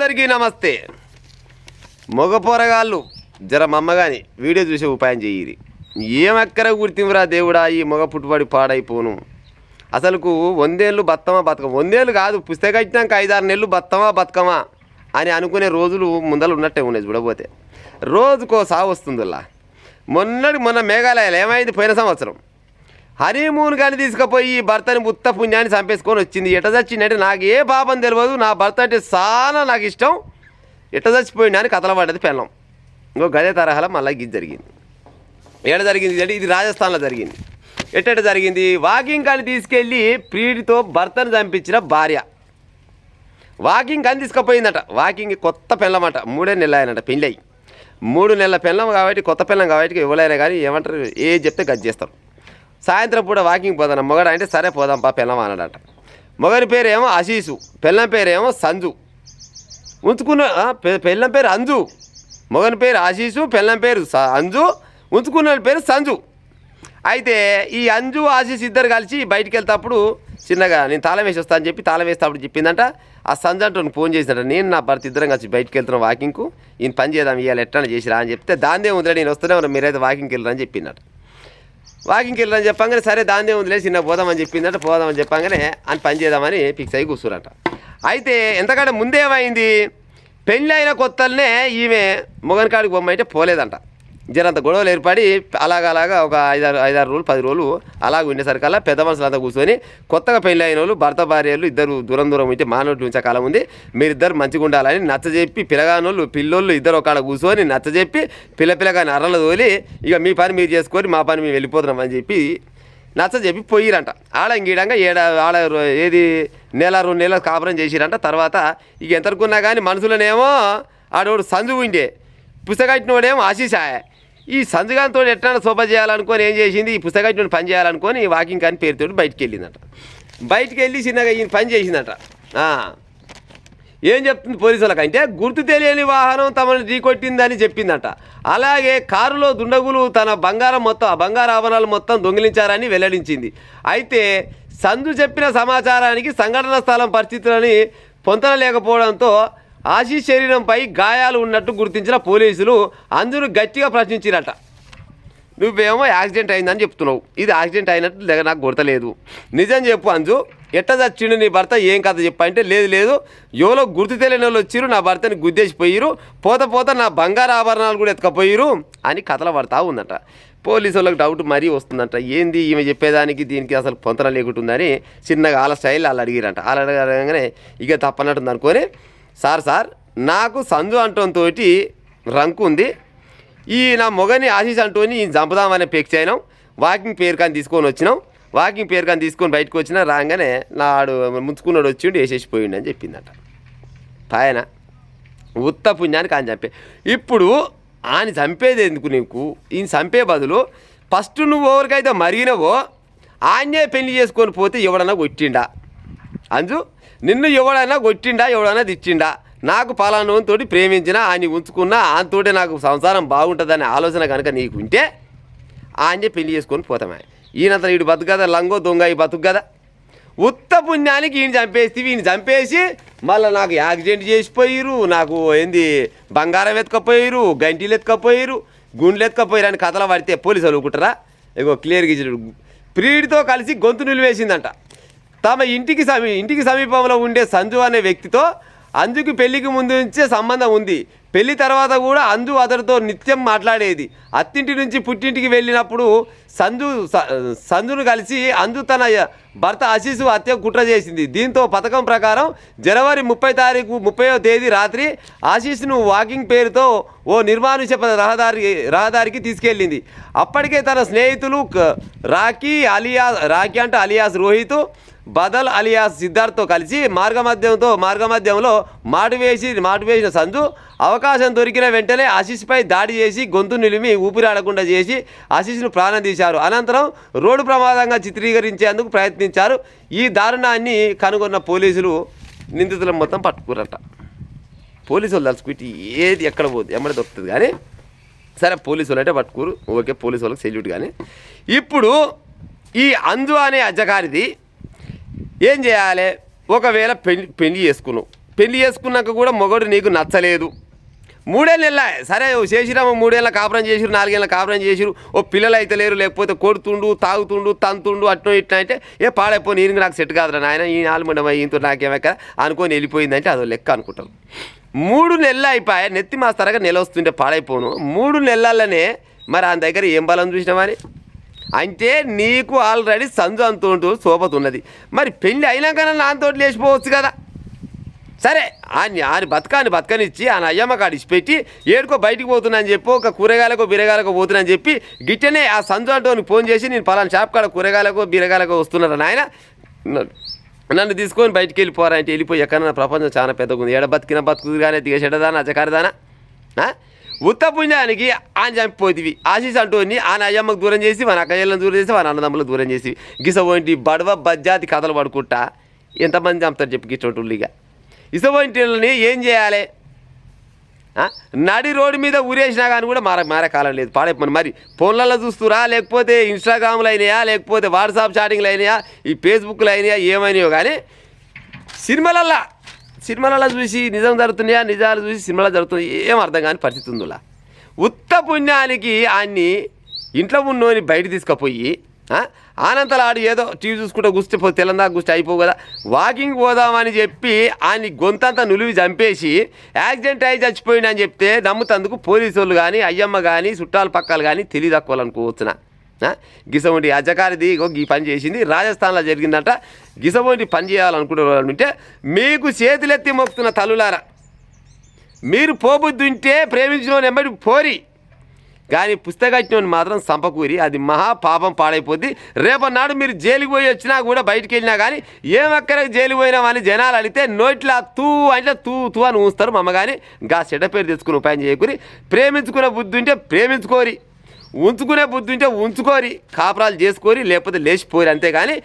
అందరికీ నమస్తే. మగ పోరగాళ్ళు జర మమ్మగాని వీడియో చూసే ఉపాయం చెయ్యి. ఏమక్కర గుర్తింపురా దేవుడా, ఈ మగ పుట్టుబడి పాడైపోను. అసలుకు 100 ఏళ్ళు బతకమా బతకమా, 100 ఏళ్ళు కాదు, పుస్తకం ఇచ్చినాక 5-6 నెలలు బతకమా బతకమా అని అనుకునే రోజులు ముందలు ఉన్నట్టే ఉన్నాయి. చూడబోతే రోజుకో సాగు వస్తుందిలా. మొన్న మేఘాలయాలు ఏమైంది, పోయిన సంవత్సరం హనీమూన్ కానీ తీసుకుపోయి భర్తని ఉత్త పుణ్యాన్ని చంపేసుకొని వచ్చింది. ఎట చచ్చిందంటే నాకు ఏ పాపం తెలియదు, నా భర్త అంటే చాలా నాకు ఇష్టం, ఎట చచ్చిపోయింది అని కథల పడ్డది పెళ్ళం. ఇంకో గదే తరహాలో మళ్ళీ ఇది జరిగింది. ఎట జరిగింది అంటే ఇది రాజస్థాన్లో జరిగింది. ఎట్ట జరిగింది, వాకింగ్ కానీ తీసుకెళ్ళి ప్రియుడితో భర్తను చంపించిన భార్య వాకింగ్ కానీ తీసుకుపోయిందట. వాకింగ్ కొత్త పెళ్ళమట, 3 నెలలు ఆయనట పెళ్ళి అయ్యి. 3 నెలల పెళ్ళం కాబట్టి, కొత్త పెళ్ళం కాబట్టి ఎవరైనా కానీ ఏమంటారు, ఏ చెప్తే గది చేస్తారు. సాయంత్రం పూట వాకింగ్ పోదాం మొగడు అంటే సరే పోదాంపా పెళ్ళం అన్నాడట. మొగని పేరేమో ఆశీసు, పెళ్ళం పేరేమో సంజు. ఉంచుకున్న పెళ్ళం పేరు అంజు, మొగని పేరు ఆశీసు, పెళ్ళం పేరు అంజు, ఉంచుకున్న పేరు సంజు. అయితే ఈ అంజు ఆశీస్ ఇద్దరు కలిసి బయటికి వెళ్తాప్పుడు చిన్నగా నేను తాళం వేసి వస్తా అని చెప్పి తాళం వేసేటప్పుడు చెప్పిందంట. ఆ సంజు అంటూ ఫోన్ చేసినట్ట, నేను నా భర్త ఇద్దరం కలిసి బయటికి వెళ్తున్నాం వాకింగ్కు, ఈయన పని చేద్దాం ఇవాళ ఎట్లా చేసిరా అని చెప్తే, దాందే ఉందిలే నేను వస్తూనే ఉన్నా, మీరైతే వాకింగ్కి వెళ్ళరని చెప్పిందట. వాకింగ్కి వెళ్ళరని చెప్పగానే సరే దాందే ఉందిలే చిన్న పోదామని చెప్పిందట. పోదామని చెప్పగానే అని పని చేద్దామని ఫిక్స్ అయ్యి కూర్చురంట. అయితే ఎంతకంటే ముందేమైంది, పెళ్ళి అయిన కొత్తలనే ఈమె మొగని కాడికి బొమ్మంటే పోలేదంట. జరంత గొడవలు ఏర్పడి అలాగా ఒక 5-6 రోజులు 10 రోజులు అలాగ ఉండేసరికల్లా పెద్ద మనుషులంతా కూర్చొని కొత్తగా పెళ్ళి అయిన వాళ్ళు భర్త భార్యలు ఇద్దరు దూరం ఉంటే మానవుడు ఉంచే కాలం ఉంది, మీరిద్దరు మంచిగా ఉండాలని నచ్చజెప్పి పిల్లగానోళ్ళు పిల్లోళ్ళు ఇద్దరు ఒకడ కూర్చొని నచ్చజెప్పి పిల్లగాని అర్రలు తోలి ఇక మీ పని మీరు చేసుకొని మా పని మేము వెళ్ళిపోతున్నామని చెప్పి నచ్చజెప్పి పోయిరంట. ఆడంగీడంగా ఆడ ఏది 1-2 నెలలు కాపురం చేసిరంట. తర్వాత ఇక ఎంతకున్నా కానీ మనుషులనేమో ఆడోడు సంజు ఉండే, పుస్తకట్టినోడేమో ఆశీషాయ. ఈ సంజుగాంతో ఎట్లా శోభ చేయాలనుకొని ఏం చేసింది, ఈ పుస్తకట్టినోడు పని చేయాలనుకొని వాకింగ్ కానీ పేరుతో బయటికి వెళ్ళిందట. బయటికి వెళ్ళి చిన్నగా ఈయన పని చేసిందట. ఏం చెప్తుంది పోలీసులకు అంటే, గుర్తు తెలియని వాహనం తమను ఢీకొట్టిందని చెప్పిందట. అలాగే కారులో దుండగులు తన బంగారం మొత్తం, ఆ బంగారు ఆభరణాలు మొత్తం దొంగిలించారని వెల్లడించింది. అయితే సంజు చెప్పిన సమాచారానికి సంఘటన స్థలం పరిస్థితులని పొంతనలేకపోవడంతో ఆశీష్ శరీరంపై గాయాలు ఉన్నట్టు గుర్తించిన పోలీసులు అంజును గట్టిగా ప్రశ్నించిరట. నువ్వేమో యాక్సిడెంట్ అయిందని చెప్తున్నావు, ఇది యాక్సిడెంట్ అయినట్టు నాకు గుర్తలేదు, నిజం చెప్పు అంజు, ఎట్ట చచ్చిండు నీ భర్త, ఏం కథ చెప్పంటే, లేదు ఎవరో గుర్తు తెలియని వాళ్ళు వచ్చిరు, నా భర్తని గుద్దేసిపోయిరు, పోత నా బంగారు ఆభరణాలు కూడా ఎత్తుకపోయిరు అని కథలు పడతా ఉందట. పోలీసు వాళ్ళకి డౌట్ మరీ వస్తుందంట, ఏంది ఈమె చెప్పేదానికి దీనికి అసలు పొంతన లేకుంటుందని చిన్నగా వాళ్ళ స్టైల్ వాళ్ళు అడిగిరంట. వాళ్ళు అడగగానే ఇక తప్పనట్టుంది అనుకొని, సార్ నాకు సంజు అంటంతో రంకు ఉంది, ఈ నా మొగని ఆశీష్ అంటోని ఈయన చంపుదామనే పేక్స్ అయినాం, వాకింగ్ పేరు కానీ తీసుకొని వచ్చినాం, వాకింగ్ పేరు కానీ తీసుకొని బయటకు వచ్చినా రాగానే నాడు ముంచుకున్నాడు వచ్చిండు వేసేసిపోయిండు అని చెప్పిందట. పైన ఉత్త పుణ్యాన్ని కానీ చంపే. ఇప్పుడు ఆయన చంపేది ఎందుకు నీకు, ఈయన చంపే బదులు ఫస్ట్ నువ్వు ఎవరికైతే మరిగినవో ఆయనే పెళ్లి చేసుకొని పోతే ఎవడన్నా కొట్టిండా అంజు, నిన్ను ఎవడైనా కొట్టిండా ఎవడైనా తిట్టిండా, నాకు పలానోతో ప్రేమించినా ఆయన ఉంచుకున్నా ఆయనతోటే నాకు సంసారం బాగుంటుందనే ఆలోచన కనుక నీకు ఉంటే ఆయనే పెళ్లి చేసుకొని పోతామే. ఈయనంతా వీడు బతుకు కదా, లంగో దొంగ ఈ బతుకు కదా, ఉత్త పుణ్యానికి ఈయన చంపేస్తే ఈయన చంపేసి మళ్ళీ నాకు యాక్సిడెంట్ చేసిపోయిరు, నాకు ఏంది బంగారం ఎత్తుకపోయిరు, గంటీలు ఎత్తుకపోయిరు, గుండ్లు ఎత్తుకపోయిరు అని కథలు పడితే పోలీసు వాళ్ళు ఊరుకుంటారా? ఇగో క్లియర్గా ఇచ్చాడు. ప్రియుడితో కలిసి గొంతు నిలివేసిందంట. తమ ఇంటికి సమీపంలో ఉండే సంజు అనే వ్యక్తితో అంజుకి పెళ్లికి ముందు నుంచే సంబంధం ఉంది. పెళ్లి తర్వాత కూడా అంజు అతడితో నిత్యం మాట్లాడేది. అత్తింటి నుంచి పుట్టింటికి వెళ్ళినప్పుడు సంజును కలిసి అంజు తన భర్త ఆశీసు హత్య కుట్ర చేసింది. దీంతో పథకం ప్రకారం జనవరి 30వ తేదీ రాత్రి ఆశీస్ను వాకింగ్ పేరుతో ఓ నిర్మానుష్య రహదారికి తీసుకెళ్ళింది. అప్పటికే తన స్నేహితులు రాకీ అంటే అలియాస్ రోహిత్, బదల్ అలియాస్ సిద్ధార్థ్తో కలిసి మార్గమధ్యంలో మాటు వేసిన సంజు అవకాశం దొరికిన వెంటనే ఆశీష్పై దాడి చేసి గొంతు నిలిమి ఊపిరాడకుండా చేసి ఆశీష్ను ప్రాణం తీశారు. అనంతరం రోడ్డు ప్రమాదంగా చిత్రీకరించేందుకు ప్రయత్నించారు. ఈ దారుణాన్ని కనుగొన్న పోలీసులు నిందితులను మొత్తం పట్టుకురట. పోలీసు వాళ్ళు తలుచుకుంటే ఏది ఎక్కడ పోతుంది ఎమ్మడి దొరుకుతుంది. కానీ సరే పోలీసు వాళ్ళు అంటే పట్టుకోరు, ఓకే, పోలీసు వాళ్ళకి సెల్యూట్. కానీ ఇప్పుడు ఈ అంజు అనే అజ్జగారిది ఏం చేయాలి, ఒకవేళ పెళ్లి చేసుకున్నావు, పెళ్లి చేసుకున్నాక కూడా మొగడు నీకు నచ్చలేదు, 3 నెలల సరే చేసిరాము, 3 ఏళ్ళ కాపురం చేసిరు, 4 ఏళ్ళ కాపురం చేసిరు, ఓ పిల్లలు అయితే లేరు, లేకపోతే కొడుతుండు తాగుతుండు తంతుండు అట్నో ఇట్లా అంటే ఏ పాడైపోయి నేను నాకు సెట్ కాదురా నాయన ఈ నాలుగు ఇంత నాకేమక్క అనుకొని వెళ్ళిపోయిందంటే అదో లెక్క అనుకుంటారు. 3 నెలలు అయిపోయా నెత్తి మాస్తరగా నెల వస్తుంటే పాడైపోను, 3 నెలలనే మరి ఆయన దగ్గర ఏం బలం చూసినామని అంటే నీకు ఆల్రెడీ సంజు అంతుంటూ సోపతున్నది, మరి పెళ్ళి అయినాకన్నా నాతోటి లేచిపోవచ్చు కదా. సరే ఆయన బతకనిచ్చి ఆయన అయ్యమ్మ కాడ ఇచ్చిపెట్టి ఏడుకో బయటికి పోతున్నా అని చెప్పి ఒక కూరగాయలకో బీరగాయలకో పోతున్నా అని చెప్పి గిట్టనే ఆ సంజు అంటోనికి ఫోన్ చేసి నేను పలానా షాప్ కాడ కూరగాయలకో బీరగాయలకో వస్తున్నారా నాయన నన్ను తీసుకొని బయటికి వెళ్ళిపోరా అంటే వెళ్ళిపోయి ఎక్కడన్నా ప్రపంచం చాలా పెద్దగా ఉంది, ఎడ బతికిన బతుకుదు కానీ దిగచెడదానా అజకారదానా ఉత్త పుణ్యానికి ఆయన చంపిపోతివి ఆశీస్ అంటోని ఆయన అయ్యమ్మకు దూరం చేసి మన అక్కయ్యలను దూరం చేసి మన అన్నదమ్ములకు దూరం చేసి గిసపోయింటి బడవ బజ్జాతి కథలు పడుకుంటా ఎంతమంది చంపుతారు చెప్పి గిట్టోళ్ళుగా ఇసపోయింటిని ఏం చేయాలి, నడి రోడ్డు మీద ఊరేసినా కానీ కూడా మారే కాలం లేదు పాడైపోయి. మరి ఫోన్లలో చూస్తురా లేకపోతే ఇన్స్టాగ్రామ్లు అయినాయా లేకపోతే వాట్సాప్ చాటింగ్లు అయినాయా ఈ ఫేస్బుక్లు అయినాయా ఏమైనాయో కానీ సినిమాలలో చూసి నిజం జరుగుతున్నాయా నిజాలు చూసి సినిమాలో జరుగుతుంది ఏం అర్థం కాని పరిస్థితి ఉందిలా. ఉత్త పుణ్యానికి ఆయన్ని ఇంట్లో ఉన్నోని బయట తీసుకుపోయి ఆనంతలాడు ఏదో టీవీ చూసుకుంటూ గుస్తే తెలంగాణ గుస్తే అయిపోవు కదా, వాకింగ్ పోదామని చెప్పి ఆయన్ని గొంతంతా నులివి చంపేసి యాక్సిడెంట్ అయి చచ్చిపోయింది అని చెప్తే నమ్ముతందుకు పోలీసు వాళ్ళు కానీ అయ్యమ్మ కానీ చుట్టాల పక్కలు కానీ తెలియదక్కోవాలనుకోవచ్చున. గిసవంటి అజకారిది ఈ పని చేసింది రాజస్థాన్లో జరిగిందంట. గిసవంటి పని చేయాలనుకునే వాళ్ళు ఉంటే మీకు చేతులెత్తి మొక్కుతున్న తల్లులారా, మీరు పోబుద్ది ఉంటే ప్రేమించిన నెమ్మడి పోరి కానీ పుస్తకట్టినోని మాత్రం సంపకూరి అది మహాపాపం పాడైపోద్ది. రేపన్నాడు మీరు జైలుకి పోయి వచ్చినా కూడా బయటికి వెళ్ళినా కానీ ఏమక్కరకు జైలుకి పోయినామని జనాలు అడిగితే నోట్లా తూ అంటే తూ అని ఊస్తారు మమ్మ. కానీ గా చెడ్డ పేరు తెచ్చుకుని ఉపాయం చేయకూరి, ప్రేమించుకునే బుద్ధి ఉంటే ప్రేమించుకోరి, ఉంచుకునే బుద్ధి ఉంటే ఉంచుకోరి, కాపురాలు చేసుకోరి లేకపోతే లేచిపోరి. అంతేగాని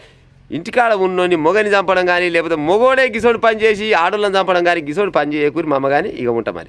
ఇంటికాడ ఉన్నోని మొగని చంపడం కానీ లేకపోతే మొగోడే గిసోడు పని చేసి ఆడోళ్ళని చంపడం కానీ గిసోడు పని చేయకూరి మమ్మ. కానీ ఇక ఉంటాం మరి.